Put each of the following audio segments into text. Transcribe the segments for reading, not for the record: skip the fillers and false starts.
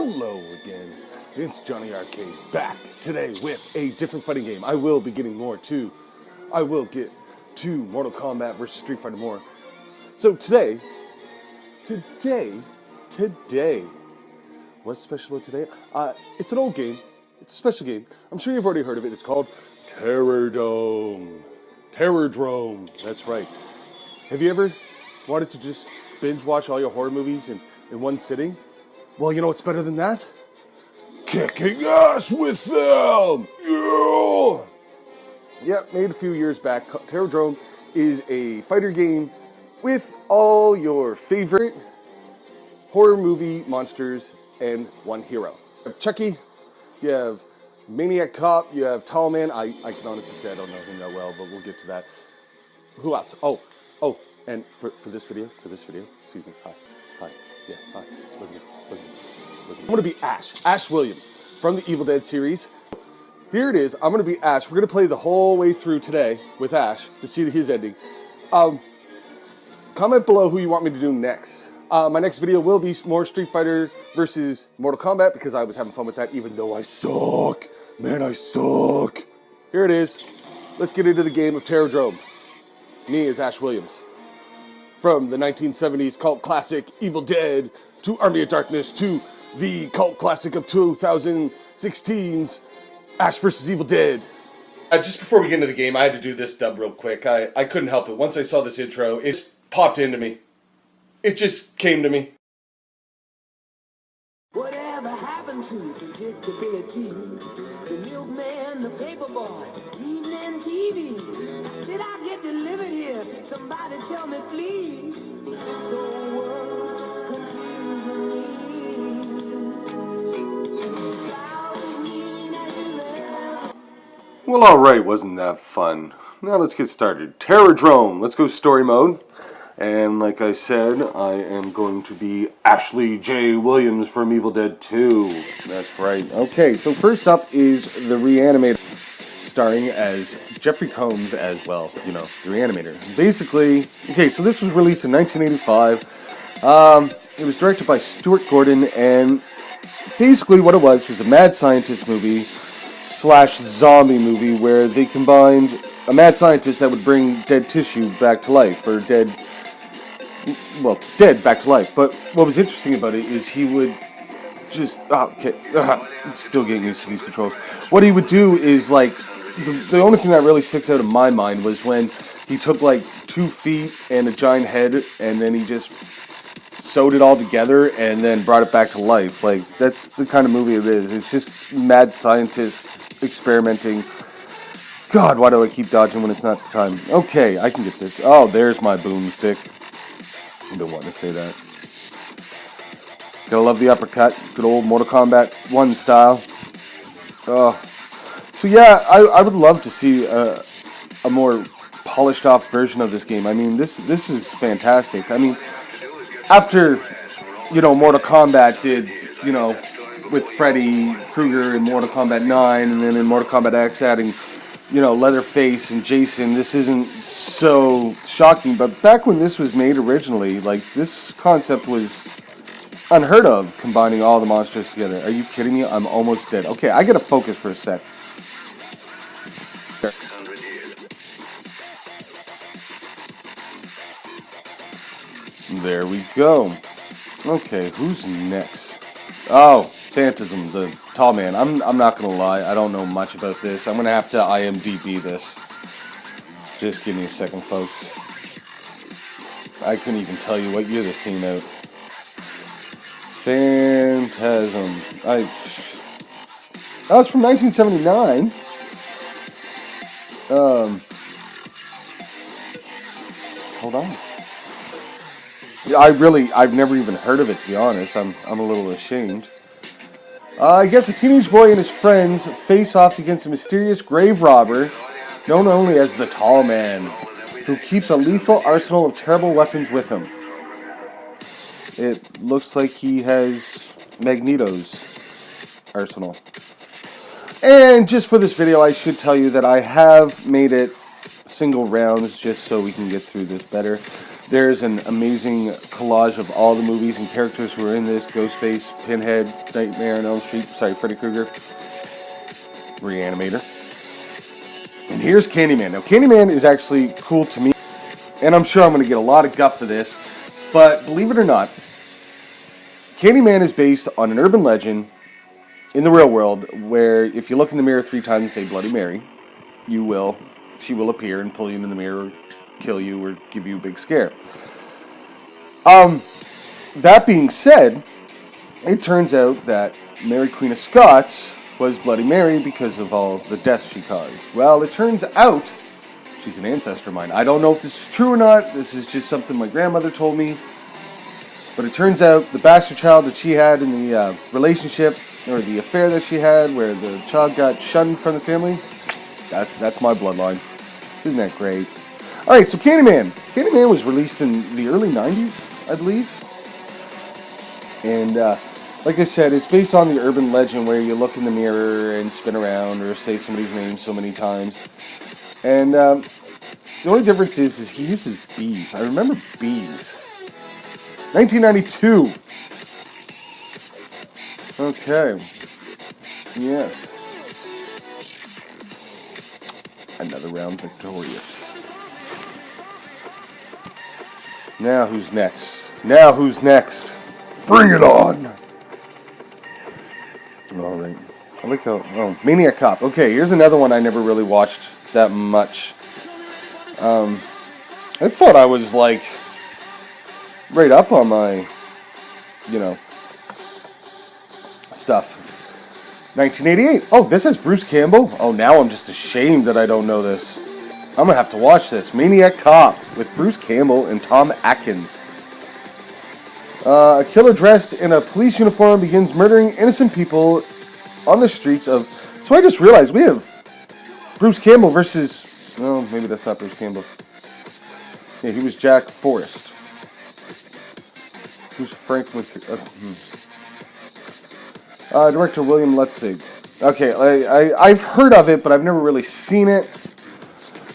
Hello again, it's Johnny Arcade back today with a different fighting game. I will be getting more to, I will get to Mortal Kombat versus Street Fighter more. So today, what's special about today? It's an old game, it's a special game. I'm sure you've already heard of it. It's called Terrordrome. Terrordrome, that's right. Have you ever wanted to just binge watch all your horror movies in one sitting? Well, you know what's better than that? Kicking ass with them! Yeah! Yep, made a few years back. Terrordrome is a fighter game with all your favorite horror movie monsters and one hero. You have Chucky, you have Maniac Cop, you have Tall Man. I can honestly say I don't know him that well, but we'll get to that. Who else? Oh, and for this video, excuse me, hi, yeah, hi, look at me. I'm gonna be Ash Williams from the Evil Dead series. Here it is, I'm gonna be Ash. We're gonna play the whole way through today with Ash to see his ending. Comment below who you want me to do next. My next video will be more Street Fighter versus Mortal Kombat because I was having fun with that even though I suck. Man, I suck. Here it is. Let's get into the game of Terrordrome. Me as Ash Williams. From the 1970s cult classic Evil Dead to Army of Darkness to the cult classic of 2016's Ash vs. Evil Dead. Just before we get into the game, I had to do this dub real quick. I couldn't help it. Once I saw this intro, it just popped into me. It just came to me. Whatever happened to predictability? The milkman, the paperboy, evening TV. Did I get delivered here? Somebody tell me, please. So much confusing me. Well, alright, wasn't that fun? Now let's get started. Terrordrome. Let's go story mode. And like I said, I am going to be Ashley J. Williams from Evil Dead 2. That's right. Okay, so first up is the re-animator, starring as Jeffrey Combs as well, you know, the re-animator. Basically, okay, so this was released in 1985. It was directed by Stuart Gordon, and basically what it was a mad scientist movie slash zombie movie where they combined a mad scientist that would bring dead tissue back to life, or dead back to life. But what was interesting about it is he would just, still getting used to these controls. What he would do is, like, the only thing that really sticks out in my mind was when he took, like, 2 feet and a giant head, and then he just sewed it all together and then brought it back to life. Like, that's the kind of movie it is. It's just mad scientist experimenting. God, why do I keep dodging when it's not the time? Okay, I can get this. Oh, there's my boomstick. I've been wanting to say that. Gotta love the uppercut. Good old Mortal Kombat 1 style. So yeah, I would love to see a more polished off version of this game. I mean, this is fantastic. I mean, after, you know, Mortal Kombat did, you know, with Freddy Krueger in Mortal Kombat 9, and then in Mortal Kombat X adding, you know, Leatherface and Jason, this isn't so shocking. But back when this was made originally, like, this concept was unheard of, combining all the monsters together. Are you kidding me? I'm almost dead. Okay, I gotta focus for a sec. There we go. Okay, who's next? Oh, Phantasm, the tall man. I'm not gonna lie, I don't know much about this. I'm gonna have to IMDb this. Just give me a second, folks. I couldn't even tell you what year this came out. Phantasm. Oh, it's from 1979. Hold on. I've never even heard of it, to be honest. I'm a little ashamed. I guess a teenage boy and his friends face off against a mysterious grave robber known only as the Tall Man, who keeps a lethal arsenal of terrible weapons with him. It looks like he has Magneto's arsenal. And just for this video, I should tell you that I have made it single rounds just so we can get through this better. There's an amazing collage of all the movies and characters who are in this. Ghostface, Pinhead, Nightmare on Elm Street, Freddy Krueger, Re-animator. And here's Candyman. Now, Candyman is actually cool to me, and I'm sure I'm going to get a lot of guff for this, but believe it or not, Candyman is based on an urban legend in the real world where if you look in the mirror 3 times and say Bloody Mary, she will appear and pull you into the mirror, kill you, or give you a big scare. That being said, it turns out that Mary Queen of Scots was Bloody Mary because of all the deaths she caused. Well, it turns out she's an ancestor of mine. I don't know if this is true or not. This is just something my grandmother told me. But it turns out the bastard child that she had in the relationship, or the affair that she had, where the child got shunned from the family, that's my bloodline. Isn't that great? Alright, so Candyman. Candyman was released in the early 90s, I believe. And like I said, it's based on the urban legend where you look in the mirror and spin around or say somebody's name so many times. And the only difference is he uses bees. I remember bees. 1992. Okay. Yes. Another round victorious. Now who's next? Now who's next? Bring it on! Alright. I like how... Oh, Maniac Cop. Okay, here's another one I never really watched that much. I thought I was, like, right up on my, stuff. 1988. Oh, this has Bruce Campbell? Oh, now I'm just ashamed that I don't know this. I'm going to have to watch this. Maniac Cop with Bruce Campbell and Tom Atkins. A killer dressed in a police uniform begins murdering innocent people on the streets of... So I just realized we have Bruce Campbell versus... Oh, maybe that's not Bruce Campbell. Yeah, he was Jack Forrest. Who's Frank... Director William Lutzig. Okay, I've heard of it, but I've never really seen it.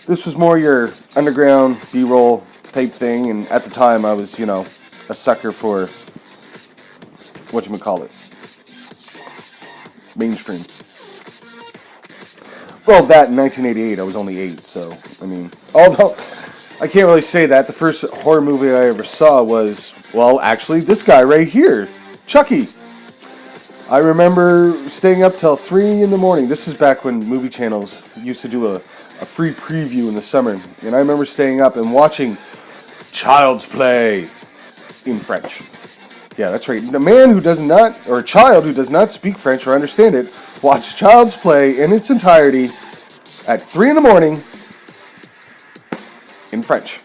This was more your underground B-roll type thing, and at the time I was, a sucker for whatchamacallit. Mainstream. Well, that in 1988, I was only 8, so, although I can't really say that. The first horror movie I ever saw was, well, actually, this guy right here, Chucky. I remember staying up till 3 in the morning. This is back when movie channels used to do a free preview in the summer. And I remember staying up and watching Child's Play in French. Yeah, that's right. The man who does not, or a child who does not speak French or understand it, watch Child's Play in its entirety at 3 in the morning in French.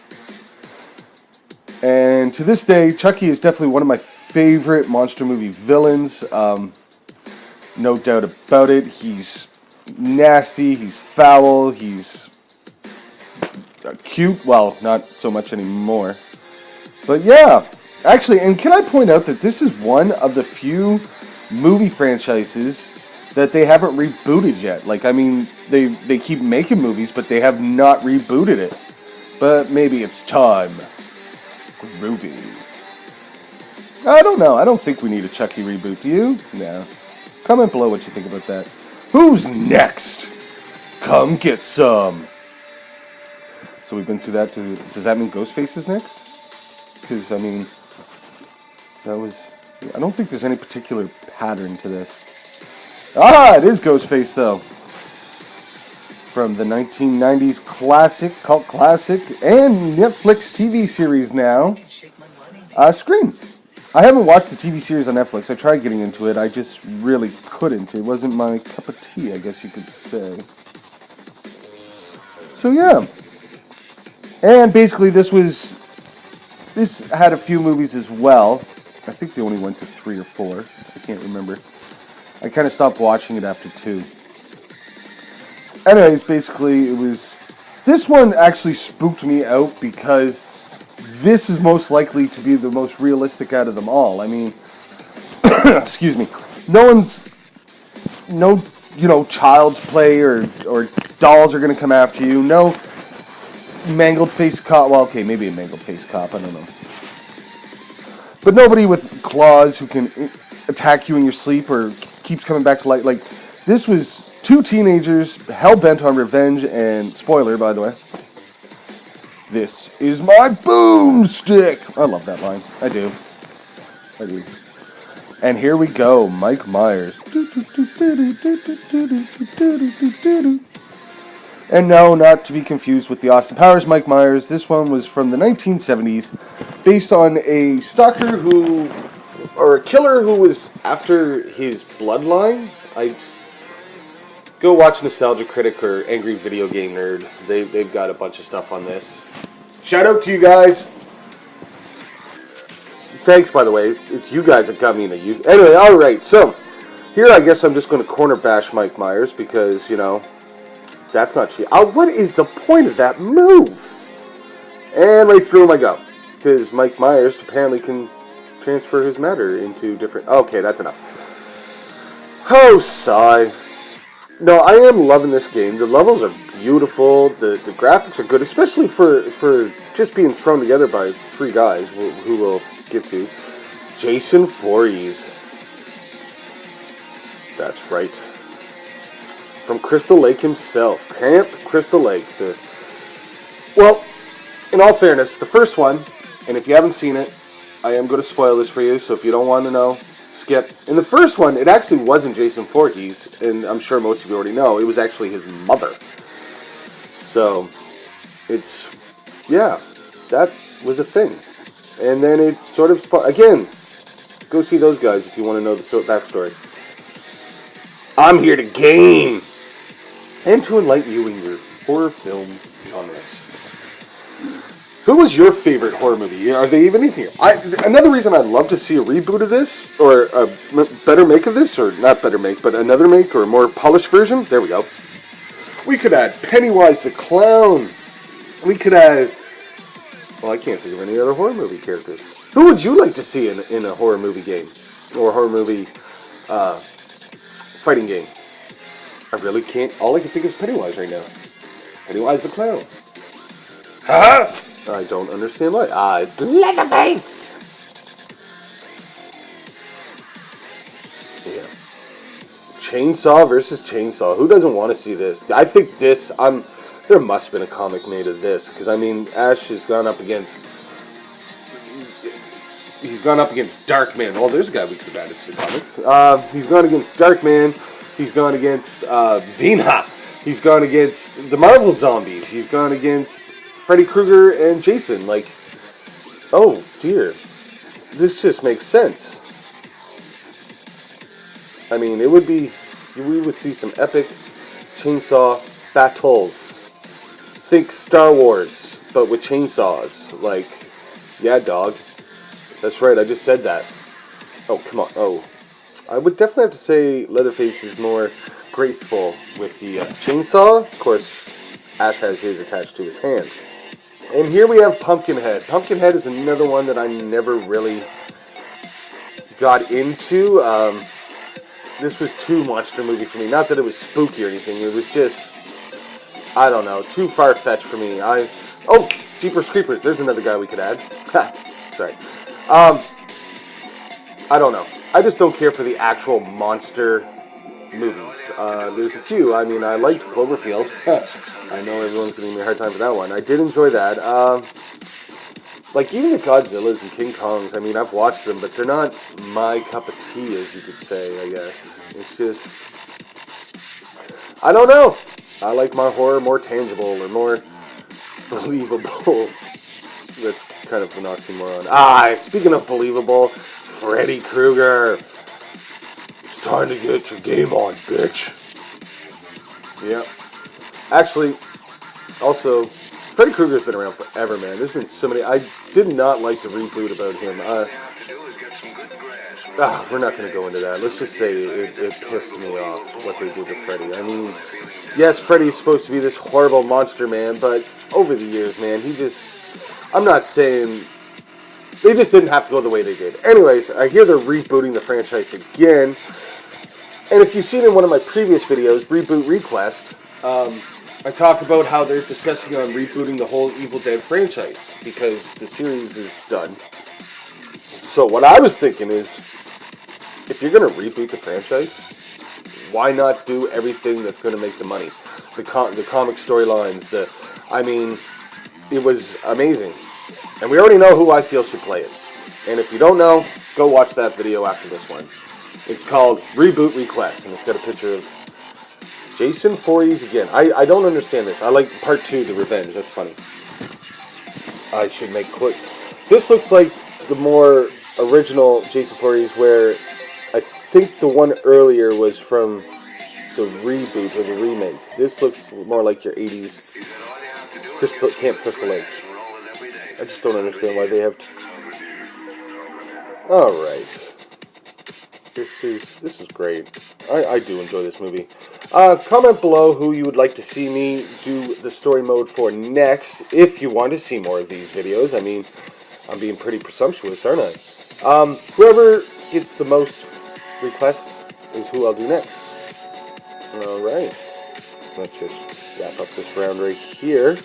And to this day, Chucky is definitely one of my favorite monster movie villains. No doubt about it. He's nasty, he's foul, he's cute. Well, not so much anymore. But yeah, actually, and can I point out that this is one of the few movie franchises that they haven't rebooted yet. Like, they keep making movies, but they have not rebooted it. But maybe it's time. Groovy. I don't know. I don't think we need a Chucky reboot. Do you? No. Comment below what you think about that. Who's next? Come get some. So we've been through that. Does that mean Ghostface is next? Because, that was... I don't think there's any particular pattern to this. Ah, it is Ghostface, though. From the 1990s cult classic, and Netflix TV series now, Scream. I haven't watched the TV series on Netflix. I tried getting into it. I just really couldn't. It wasn't my cup of tea, I guess you could say. So yeah. And basically this had a few movies as well. I think they only went to 3 or 4. I can't remember. I kind of stopped watching it after 2. Anyways, basically this one actually spooked me out because this is most likely to be the most realistic out of them all. Excuse me. No, Child's Play or dolls are going to come after you. No, mangled face cop. Well, okay, maybe a mangled face cop. I don't know. But nobody with claws who can attack you in your sleep or keeps coming back to life. Like, this was two teenagers hell-bent on revenge, and spoiler, by the way, this is my boomstick. I love that line. I do. And here we go, Mike Myers. And no, not to be confused with the Austin Powers Mike Myers. This one was from the 1970s, based on a stalker or a killer who was after his bloodline. I go watch Nostalgia Critic or Angry Video Game Nerd. They've got a bunch of stuff on this. Shout out to you guys. Thanks, by the way. It's you guys that got me into you. Anyway, alright, so here I guess I'm just going to corner bash Mike Myers because, you know, that's not cheap. What is the point of that move? And right through him I go. Because Mike Myers apparently can transfer his matter into different... Okay, that's enough. Oh, sigh. No, I am loving this game. The levels are beautiful. The graphics are good, especially for just being thrown together by three guys who will get to. Jason Voorhees. That's right. From Crystal Lake himself. Camp Crystal Lake. Well, in all fairness, the first one, and if you haven't seen it, I am going to spoil this for you, so if you don't want to know, skip. In the first one, it actually wasn't Jason Voorhees, and I'm sure most of you already know, it was actually his mother. So, yeah, that was a thing. And then it sort of, again, go see those guys if you want to know the backstory. I'm here to game and to enlighten you in your horror film genres. Who was your favorite horror movie? Are they even in here? Another reason I'd love to see a reboot of this, or a better make of this, or not better make, but another make, or a more polished version. There we go. We could add Pennywise the Clown. We could add... Well, I can't think of any other horror movie characters. Who would you like to see in a horror movie game? Or a horror movie fighting game? I really can't... All I can think is Pennywise right now. Pennywise the Clown. Ha! I don't understand why. It's Leatherface! Yeah. Chainsaw versus Chainsaw. Who doesn't want to see this? I think this... There must have been a comic made of this. Because, I mean, Ash has gone up against... He's gone up against Darkman. Oh, there's a guy we could have added to the comics. He's gone against Darkman. He's gone against Xena. He's gone against the Marvel Zombies. He's gone against Freddy Krueger and Jason. Like, oh dear. This just makes sense. I mean, it would be... We would see some epic chainsaw battles. Think Star Wars, but with chainsaws. Like, yeah, dog. That's right, I just said that. Oh, come on. Oh. I would definitely have to say Leatherface is more graceful with the chainsaw. Of course, Ash has his attached to his hand. And here we have Pumpkinhead. Pumpkinhead is another one that I never really got into. This was too monster movie for me. Not that it was spooky or anything. It was just, I don't know, too far-fetched for me. Oh, Jeepers Creepers. There's another guy we could add. Sorry. I don't know. I just don't care for the actual monster movies. There's a few. I mean, I liked Cloverfield. I know everyone's giving me a hard time for that one. I did enjoy that. Like, even the Godzillas and King Kongs, I mean, I've watched them, but they're not my cup of tea, as you could say, I guess. It's just... I don't know. I like my horror more tangible or more believable. That's kind of an oxymoron. Speaking of believable, Freddy Krueger. It's time to get your game on, bitch. Yeah. Actually, also, Freddy Krueger's been around forever, man. There's been so many. I did not like the reboot about him. We're not going to go into that. Let's just say it pissed me off what they did to Freddy. I mean, yes, Freddy's supposed to be this horrible monster, man, but over the years, man, I'm not saying... They just didn't have to go the way they did. Anyways, I hear they're rebooting the franchise again. And if you've seen in one of my previous videos, Reboot Request, I talk about how they're discussing on rebooting the whole Evil Dead franchise because the series is done. So what I was thinking is, if you're going to reboot the franchise, why not do everything that's going to make the money? The comic storylines, I mean, it was amazing. And we already know who I feel should play it. And if you don't know, go watch that video after this one. It's called Reboot Request, and it's got a picture of Jason Voorhees again. I don't understand this. I like part 2, The Revenge. That's funny. I should make quick. This looks like the more original Jason Voorhees, where I think the one earlier was from the reboot or the remake. This looks more like your 80s Camp Crystal Lake. I just don't understand why they have to. Alright. This is great. I do enjoy this movie. Comment below who you would like to see me do the story mode for next, if you want to see more of these videos. I mean, I'm being pretty presumptuous, aren't I? Whoever gets the most requests is who I'll do next. Alright. Let's just wrap up this round right here.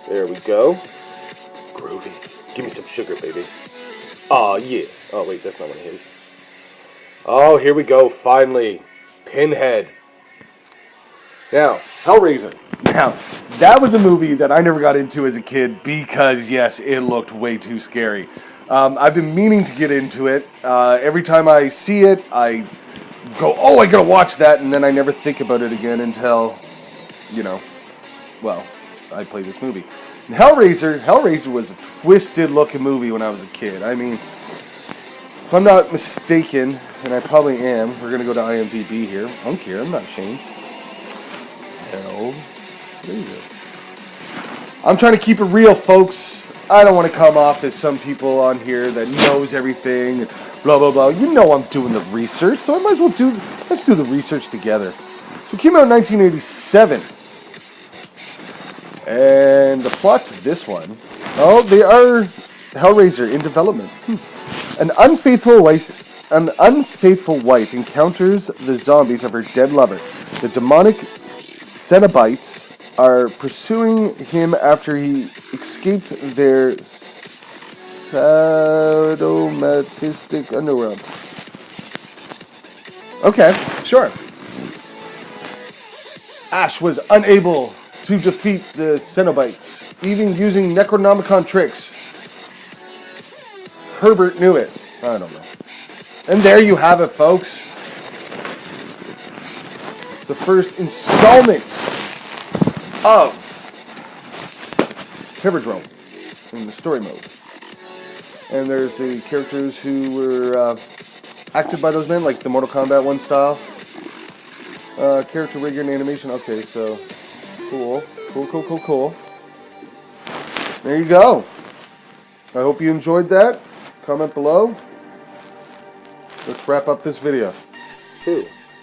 There we go. Groovy. Give me some sugar, baby. Aw, yeah. Oh, wait, that's not one of his. Oh, here we go, finally. Pinhead. Now, Hellraiser. Now, that was a movie that I never got into as a kid because, yes, it looked way too scary. I've been meaning to get into it. Every time I see it, I go, oh, I gotta watch that, and then I never think about it again until, you know, well, I play this movie. And Hellraiser was a twisted-looking movie when I was a kid. I mean, if I'm not mistaken, and I probably am, we're going to go to IMDb here. I don't care, I'm not ashamed. Hellraiser. I'm trying to keep it real, folks. I don't want to come off as some people on here that knows everything, blah, blah, blah. You know I'm doing the research, so I might as well let's do the research together. So it came out in 1987. And the plot to this one, oh, they are Hellraiser in development. An unfaithful wife encounters the zombies of her dead lover. The demonic Cenobites are pursuing him after he escaped their sadomasochistic underworld. Okay, sure. Ash was unable to defeat the Cenobites, even using Necronomicon tricks. Herbert knew it. I don't know. And there you have it, folks. The first installment of Terrordrome in the story mode. And there's the characters who were acted by those men, like the Mortal Kombat 1 style. Character rigor and animation. Okay, so cool. There you go. I hope you enjoyed that. Comment below. Let's wrap up this video. There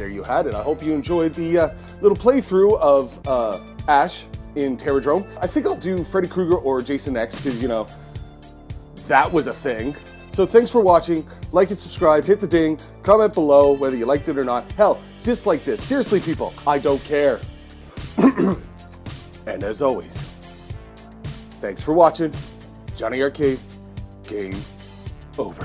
you had it. I hope you enjoyed the little playthrough of Ash in Terrordrome. I think I'll do Freddy Krueger or Jason X because, you know, that was a thing. So thanks for watching. Like and subscribe, hit the ding, comment below whether you liked it or not. Hell, dislike this. Seriously, people, I don't care. And as always, thanks for watching. Johnny Arcade, game over.